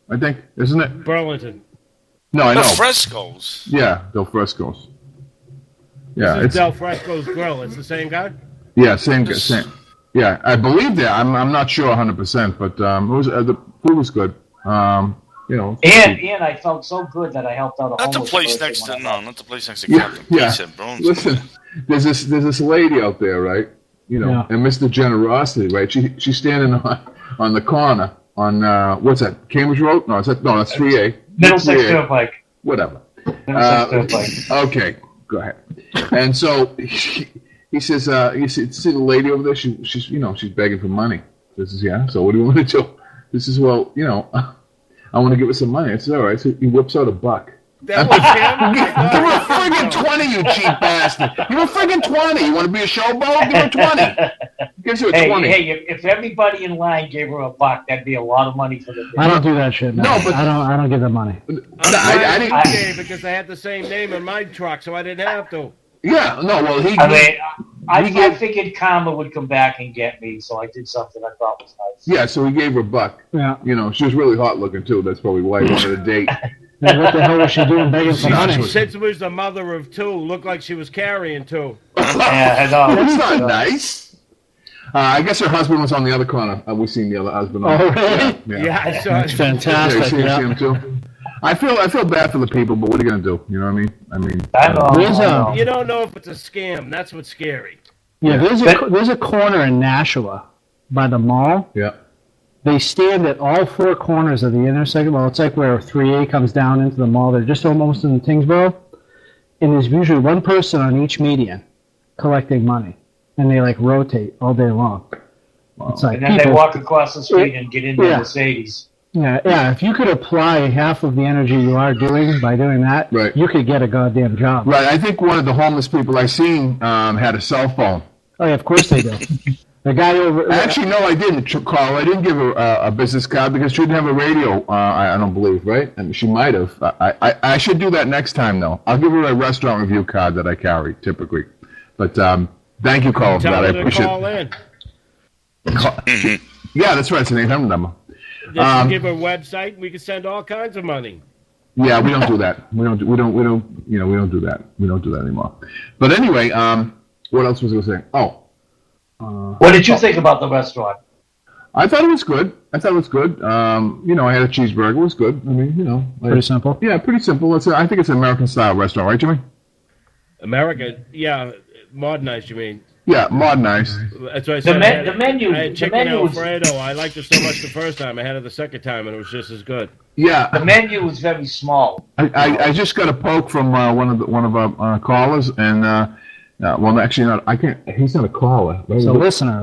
I think, isn't it? Burlington. No, I know. Del Fresco's. Yeah, Del Fresco's. Yeah, This is Del Fresco's grill. It's the same guy? Yeah, same. Yeah, I believe that. I'm not sure 100%, but the food was good. You know. And I felt so good that I helped out a Not the homeless place person next to when I not the place next to Yeah, Captain yeah. Pizza at Burlington. Listen, there's this lady out there, right? You know, Yeah. and Mr. Generosity, right? She's standing on the corner on what's that? Cambridge Road? No, that's 3A. Middlesex 3A. Turnpike. Whatever. Middlesex Turnpike. Okay, go ahead. And so he says, you see the lady over there? She's begging for money. This is So what do you want to do? This is I want to give her some money. I said, all right. So he whips out $1. That was him? Give her a friggin' 20, you cheap bastard. Give her a friggin' 20. You want to be a showboat? Give her 20. Gives you a 20. Hey, if everybody in line gave her $1, that'd be a lot of money for the day. I don't do that shit. No, but I don't give them money. I didn't. Okay, because I had the same name in my truck, so I didn't have to. Yeah, no. Well, I figured karma would come back and get me, so I did something I thought was nice. Yeah, so he gave her $1. Yeah. You know, she was really hot looking too. That's probably why he wanted a date. And what the hell was she doing begging for money? Since it was the mother of two, looked like she was carrying two. Yeah, I know. That's not nice. I guess her husband was on the other corner. We've seen the other husband. Oh, really? Yeah, I saw That's it. fantastic. Yeah, you see him too. I feel bad for the people, but what are you gonna do? You know what I mean? I know. You don't know if it's a scam. That's what's scary. Yeah, there's a corner in Nashua by the mall. Yeah. They stand at all four corners of the intersection. Well, it's like where 3A comes down into the mall. They're just almost in Tingsboro. And there's usually one person on each median collecting money. And they rotate all day long. Wow. It's like and then they walk across the street and get in their Mercedes. Yeah. If you could apply half of the energy you are doing by doing that, right, you could get a goddamn job. Right. I think one of the homeless people I seen had a cell phone. Oh, yeah, of course they do. The guy over... Actually, no, I didn't, Carl. I didn't give her a business card because she didn't have a radio, I don't believe, right? I mean, she might have. I should do that next time, though. I'll give her a restaurant review card that I carry, typically. But thank you, Carl, for that. I appreciate it. Yeah, that's right. It's an 800 number. Just give her a website. We can send all kinds of money. Yeah, we don't do that. We don't do that. We don't do that anymore. But anyway, what else was I going to say? Oh. What did you think about the restaurant? I thought it was good. I had a cheeseburger. It was good. I mean, pretty simple. Yeah, pretty simple. I think it's an American-style restaurant, right, Jimmy? America, yeah. Modernized, you mean? Yeah, modernized. That's what I said. The menu. I had chicken Alfredo. I liked it so much the first time. I had it the second time, and it was just as good. Yeah. The menu was very small. I just got a poke from one of our callers, and well, actually, not. I can't. He's not a caller. He's a listener.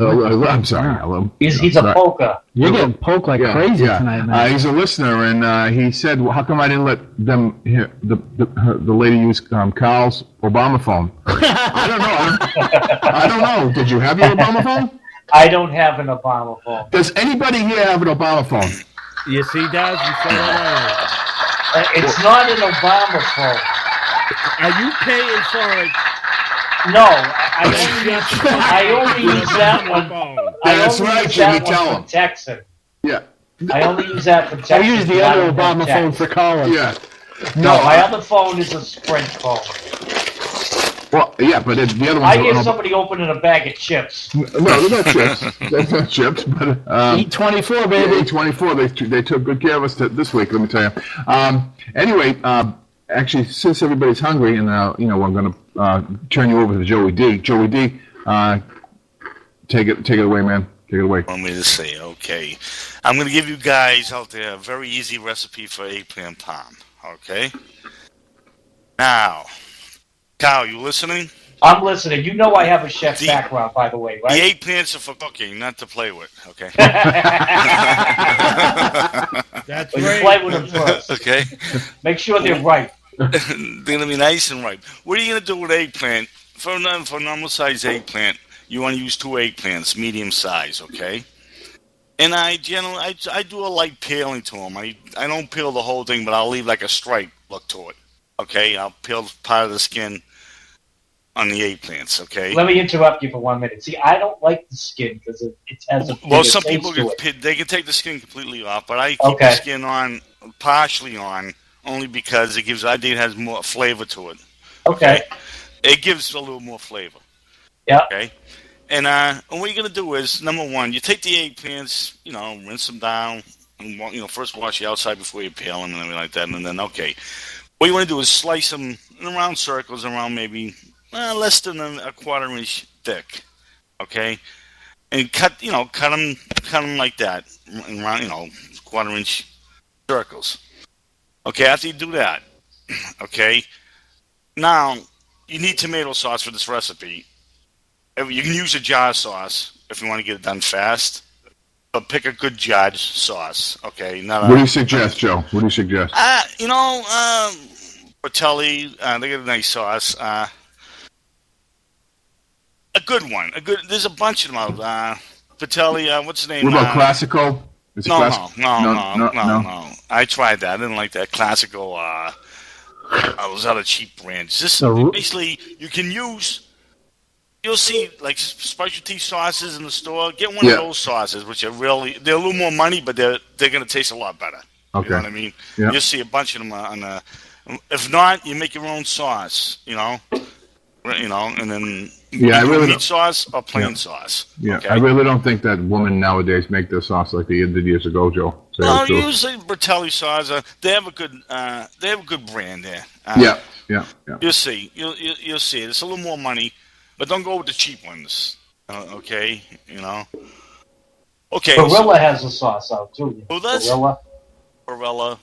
I'm sorry. He's a poker. You're getting poked like crazy tonight, man. He's a lister, and he said, "Well, how come I didn't let them hear the lady use Carl's Obama phone?" I don't know. Did you have your Obama phone? I don't have an Obama phone. Does anybody here have an Obama phone? Yes, he does. It's not an Obama phone. Are you paying for it? No, I only use that one. That's right, Jimmy. Tell him. Texan. Yeah. I only use that for Texan. I use the other Obama phone for calling. Yeah. No, my other phone is a Sprint phone. Well, yeah, but the other one. I hear somebody opening a bag of chips. No, they're not chips. That's not chips, but Eat 24, baby. Eat 24. They took good care of us this week. Let me tell you. Anyway, actually, since everybody's hungry, and I'm going to turn you over to Joey D. Joey D, take it away, man. Take it away. Want me to say, okay. I'm going to give you guys out there a very easy recipe for eggplant parm, okay? Now, Kyle, you listening? I'm listening. You know I have a chef background, by the way, right? The eggplants are for cooking, not to play with, okay? That's right. right. You play with them first. Okay. Make sure they're right. They're going to be nice and ripe. What are you going to do with eggplant? For a normal size eggplant, you want to use 2 eggplants, medium size, okay? And I do a light peeling to them. I don't peel the whole thing, but I'll leave like a stripe look to it, okay? I'll peel part of the skin on the eggplants, okay? Let me interrupt you for 1 minute. See, I don't like the skin because it has a some people they can take the skin completely off, but I keep the skin on partially on, only because I think it has more flavor to it. Okay. It gives a little more flavor. Yeah. Okay. And what you're gonna do is, number one, you take the eggplants, rinse them down, and first wash the outside before you peel them and everything like that, and then what you want to do is slice them in round circles, around maybe less than a quarter-inch thick. Okay. And cut them like that, in round, quarter-inch circles. Okay, after you do that, okay, now you need tomato sauce for this recipe. You can use a jar sauce if you want to get it done fast, but pick a good jar sauce. Okay, what do you suggest, Joe? What do you suggest? Fratelli, they get a nice sauce. A good one. There's a bunch of them out. Fratelli, what's the name? What about Classico? No. I tried that. I didn't like that Classico. Those other cheap brands. Basically, you can use. You'll see like specialty sauces in the store. Get one of those sauces, which they're a little more money, but they're going to taste a lot better. Okay. You know what I mean? Yeah. You'll see a bunch of them on the. If not, you make your own sauce. And then meat sauce or plain sauce. Yeah, okay? I really don't think that women nowadays make their sauce like they did years ago, Joe. Usually Fratelli sauce. They have a good brand there. Yeah. You'll see. You'll see it. It's a little more money, but don't go with the cheap ones. Okay, Okay. Barilla has a sauce out too. Who does? Barilla.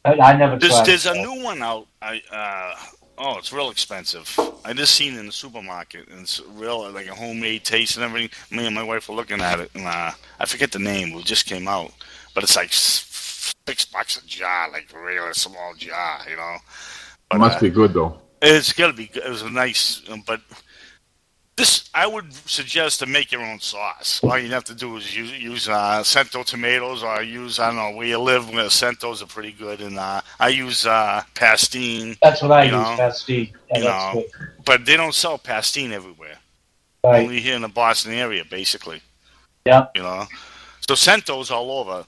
I never tried. There's a new one out. It's real expensive. I just seen it in the supermarket, and it's real like a homemade taste and everything. Me and my wife were looking at it, and I forget the name. It just came out, but it's like $6 a jar, like a really small jar, But, it must be good though. It's gotta be good. It was a nice, but this I would suggest to make your own sauce. All you have to do is use Cento tomatoes, or use where you live. Where Centos are pretty good, and I use Pastine. That's what I use, Pastine. Yeah, that's good. But they don't sell Pastine everywhere. Right. Only here in the Boston area, basically. Yeah. So Centos all over.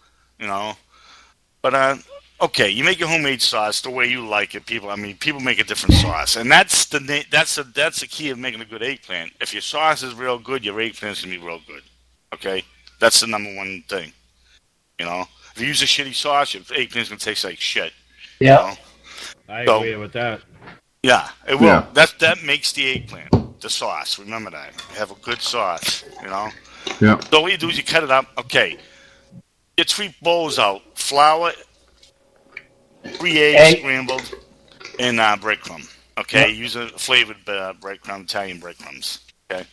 But okay, you make your homemade sauce the way you like it. People make a different sauce, and that's the key of making a good eggplant. If your sauce is real good, your eggplant's gonna be real good. Okay, that's the number one thing. If you use a shitty sauce, your eggplant's gonna taste like shit. Yeah, I agree with that. Yeah, it will. Yeah. That makes the eggplant, the sauce. Remember that. You have a good sauce. Yeah. So what you do is you cut it up. Okay, get 3 bowls out. Flour. 3 eggs scrambled and breadcrumb. Okay, use a flavored breadcrumb, Italian breadcrumbs. Okay,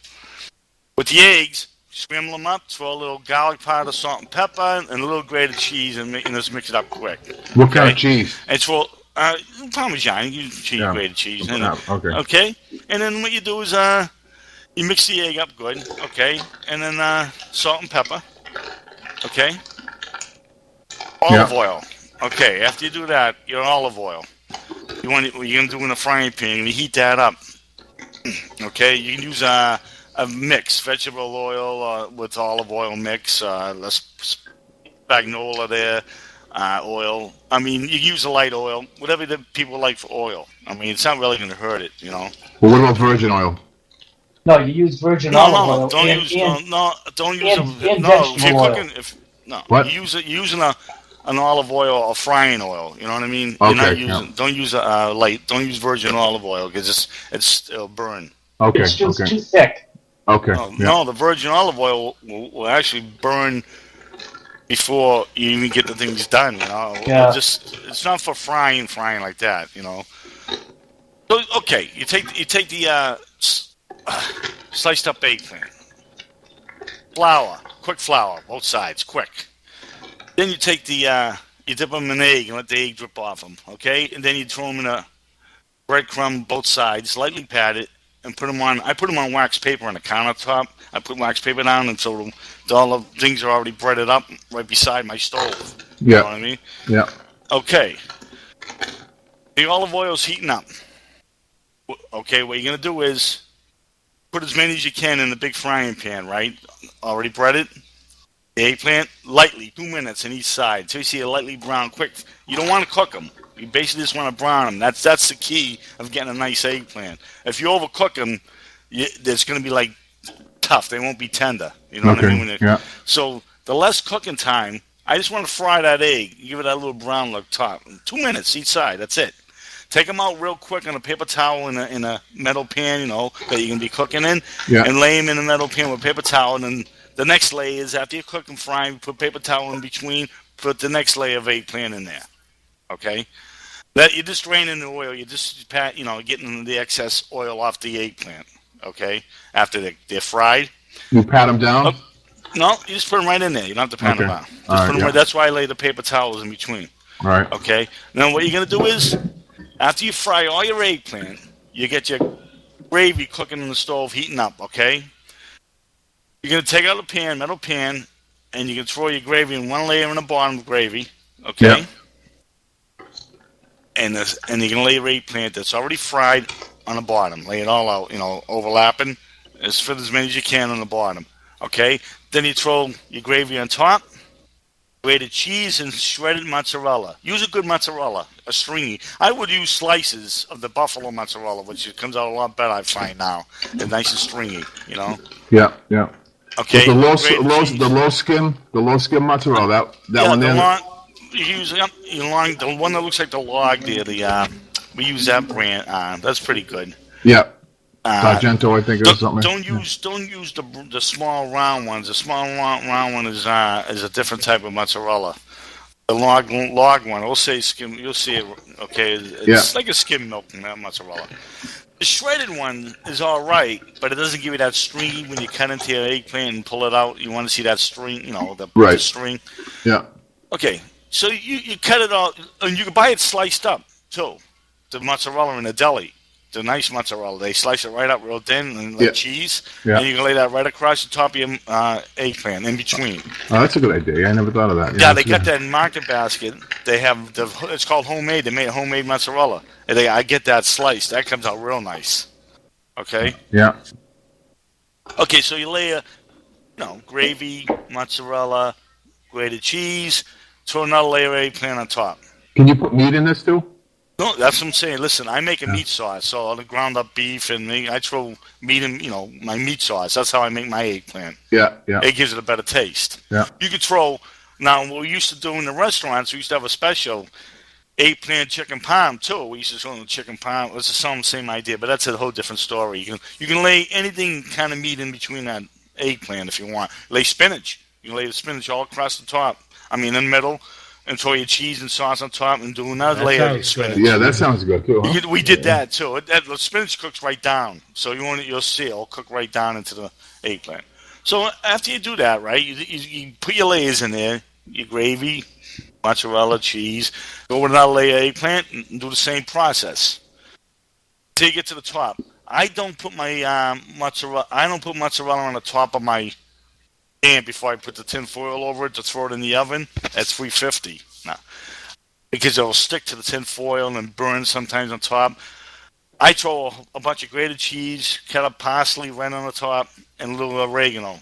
with the eggs, scramble them up, throw a little garlic powder, salt and pepper, and a little grated cheese, and just mix it up quick. What kind of cheese? And throw Parmesan, grated cheese. Okay. And then what you do is you mix the egg up good. Okay, and then salt and pepper. Okay, olive oil. Okay, after you do that, your olive oil. You're gonna do in a frying pan. You heat that up. Okay, you can use a mix, vegetable oil with olive oil mix. Less spagnola there, oil. You use a light oil, whatever the people like for oil. It's not really gonna hurt it, Well, what about virgin oil? No, you use virgin olive oil. Don't use. If you're cooking, What? You're using an olive oil or frying oil. You know what I mean? Okay. You're not using. Don't use light. Don't use virgin olive oil because it'll burn. Okay. It's just too thick. Okay. No, the virgin olive oil will actually burn before you even get the things done. Yeah. It's not for frying like that. So okay, you take the sliced up eggplant, quick flour, both sides, quick. Then you take you dip them in an egg and let the egg drip off them, okay? And then you throw them in a breadcrumb, both sides, lightly pat it, and put them on. I put them on wax paper on the countertop. I put wax paper down, and so all the things are already breaded up right beside my stove. You know what I mean? Yeah. Okay. The olive oil's heating up. Okay, what you're going to do is put as many as you can in the big frying pan, right? Already breaded? The eggplant, lightly, 2 minutes on each side. So you see a lightly brown quick. You don't want to cook them. You basically just want to brown them. That's the key of getting a nice eggplant. If you overcook them, it's going to be like tough. They won't be tender. You know what I mean? Yeah. So the less cooking time, I just want to fry that egg. Give it that little brown look top. 2 minutes each side. That's it. Take them out real quick on a paper towel in a metal pan, that you can be cooking in, and lay them in a metal pan with paper towel. And then the next layer is after you cook and fry, you put paper towel in between, put the next layer of eggplant in there. Okay? That you just drain in the oil. You just getting the excess oil off the eggplant. Okay? After they're fried. You pat them down? No, you just put them right in there. You don't have to pat them down. Just put them right, that's why I lay the paper towels in between. All right. Okay? Now what you're going to do is, after you fry all your eggplant, you get your gravy cooking in the stove, heating up, okay? You're going to take out a pan, metal pan, and you can throw your gravy in one layer in the bottom of gravy, okay? Yeah. And you're going to lay your eggplant that's already fried on the bottom. Lay it all out, overlapping, fit as many as you can on the bottom, okay? Then you throw your gravy on top, grated cheese, and shredded mozzarella. Use a good mozzarella, a stringy. I would use slices of the buffalo mozzarella, which comes out a lot better, I find now. They're nice and stringy, Yeah, yeah. Okay. With the low skim mozzarella. That one there. You use the one that looks like the log there. We use that brand. That's pretty good. Yeah. Sargento, I think, or something. Don't use the small round ones. The small round one is a different type of mozzarella. The log one, we'll say skim. You'll see it. Okay, it's like a skim milk mozzarella. The shredded one is all right, but it doesn't give you that string when you cut into your eggplant and pull it out. You want to see that string, the string. Yeah. Okay, so you cut it all, and you can buy it sliced up too. The mozzarella in the deli. The nice mozzarella. They slice it right up real thin and like cheese. Yeah. And you can lay that right across the top of your eggplant in between. Oh, that's a good idea. I never thought of that. Yeah, they got that in Market Basket. They have it's called homemade. They made homemade mozzarella. And I get that sliced. That comes out real nice. Okay? Yeah. Okay, so you lay gravy, mozzarella, grated cheese, throw another layer of eggplant on top. Can you put meat in this too? No, that's what I'm saying. Listen, I make a meat sauce, so all the ground up beef and I throw meat in, my meat sauce. That's how I make my eggplant. Yeah, yeah. It gives it a better taste. Yeah. You could throw, now what we used to do in the restaurants, we used to have a special eggplant chicken parm too. We used to throw in the chicken parm. It's the same idea, but that's a whole different story. You can lay anything kind of meat in between that eggplant if you want. Lay spinach. You can lay the spinach all across the top. In the middle. And throw your cheese and sauce on top and do another layer of spinach. Yeah, that sounds good too. Huh? We did that too. The spinach cooks right down, so you'll see it'll cook right down into the eggplant. So after you do that, right, you put your layers in there, your gravy, mozzarella, cheese. Go with another layer of eggplant and do the same process till you get to the top. I don't put my mozzarella. I don't put mozzarella on the top of my pan before I put the tin foil over it to throw it in the oven at 350. Now, because it'll stick to the tin foil and burn sometimes on top. I throw a bunch of grated cheese, cut up parsley right on the top, and a little oregano,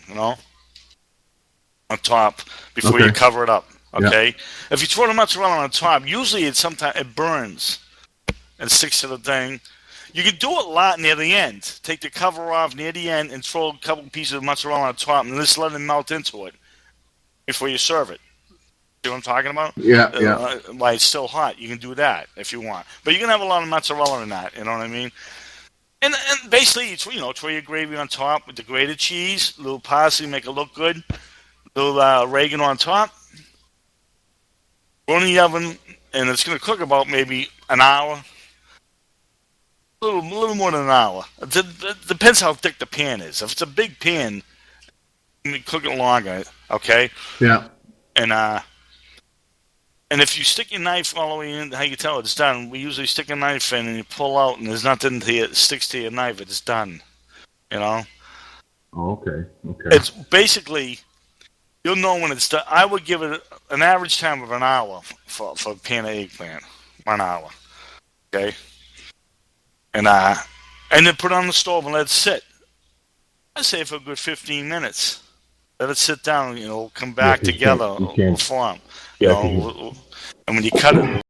on top before you cover it up. Okay, if you throw the mozzarella on top, usually sometimes it burns and sticks to the thing. You can do it a lot near the end. Take the cover off near the end and throw a couple pieces of mozzarella on top and just let it melt into it before you serve it. See what I'm talking about? Yeah, yeah. While it's still hot, you can do that if you want. But you can have a lot of mozzarella in that, you know what I mean? And basically, throw your gravy on top with the grated cheese, a little parsley, make it look good, a little oregano on top. Go in the oven, and it's going to cook about maybe an hour. A little more than an hour. It depends how thick the pan is. If it's a big pan, you can cook it longer. Okay. Yeah. And if you stick your knife all the way in, how you tell it's done? We usually stick a knife in and you pull out, and there's nothing that sticks to your knife. It's done. Oh, okay. It's basically, you'll know when it's done. I would give it an average time of an hour for a pan of eggplant. 1 hour. Okay. And then put it on the stove and let it sit. I say for a good 15 minutes. Let it sit down. Come back you together. can't. We'll form. Yeah, and when you cut it.